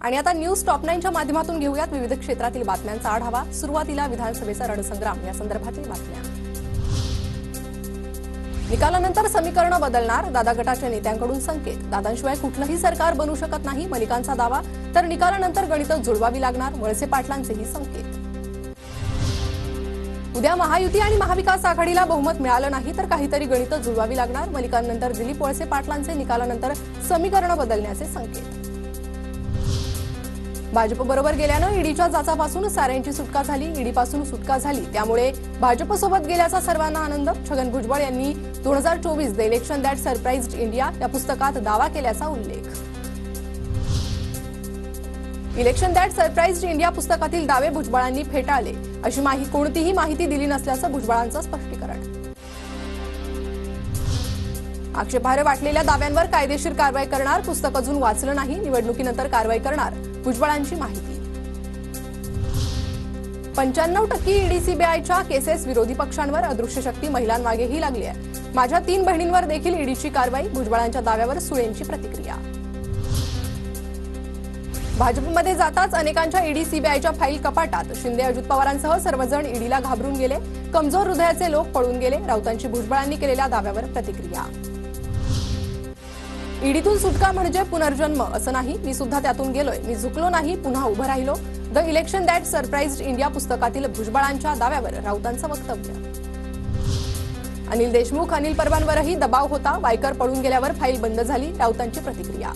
आणि आता news top 9च्या माध्यमातून घेऊयात विविध क्षेत्रातील बातम्यांचा आढावा। सुरुवातीला विधानसभेचा रणसंग्राम या संदर्भातील बातम्या। निकालानंतर समीकरण बदलणार, दादा गटाच्या नेत्यांकडून संकेत। दादांशिवाय कुठलंही सरकार बनू शकत नाही, मलिकांचा दावा। तर निकालानंतर गणित जुळवावी लागणार, वळसे पाटलांचेही संकेत। उद्या महायुती आणि महाविकास आघाडीला बहुमत मिळालं नाही तर काहीतरी गणित जुळवावी लागणार, मलिकांनंतर दिलीप वळसे पाटलांचे निकालानंतर समीकरण बदलण्याचे संकेत। भाजपबरोबर गेल्यानं ईडीच्या जाचापासून साऱ्यांची सुटका झाली, ईडीपासून सुटका झाली, त्यामुळे भाजपसोबत गेल्याचा सर्वांना आनंद। छगन भुजबळ यांनी 2024 the election that surprised India या पुस्तकात दावा केल्याचा उल्लेख। इलेक्शन दॅट सरप्राइज्ड इंडिया पुस्तकातील दावे भुजबळांनी फेटाळले, अशी कोणतीही माहिती दिली नसल्याचं भुजबळांचं स्पष्टीकरण। आक्षेपार्ह वाटलेल्या दाव्यांवर कायदेशीर कारवाई करणार, पुस्तक अजून वाचलं नाही, निवडणुकीनंतर कारवाई करणार, भुजबळांची माहिती। 95% ईडी सीबीआयच्या केसेस विरोधी पक्षांवर, अदृश्य शक्ती महिलांमागेही लागली आहे। माझ्या 3 बहिणींवर देखील ईडीची कारवाई, भुजबळांच्या दाव्यावर सुळेंची प्रतिक्रिया। भाजपमध्ये जाताच अनेकांच्या ईडी सीबीआयच्या फाईल कपाटात, शिंदे अजित पवारांसह सर्वजण ईडीला घाबरून गेले, कमजोर हृदयाचे लोक पळून गेले, राऊतांची भुजबळांनी केलेल्या दाव्यावर प्रतिक्रिया। ईडीतून सुटका म्हणजे पुनर्जन्म असं नाही, मी सुद्धा त्यातून गेलोय, मी झुकलो नाही, पुन्हा उभं राहिलो। The election that surprised India पुस्तकातील भुजबळांच्या दाव्यावर राऊतांचं वक्तव्य। अनिल देशमुख, अनिल परबांवरही दबाव होता, वायकर पळून गेल्यावर फाईल बंद झाली, राऊतांची प्रतिक्रिया।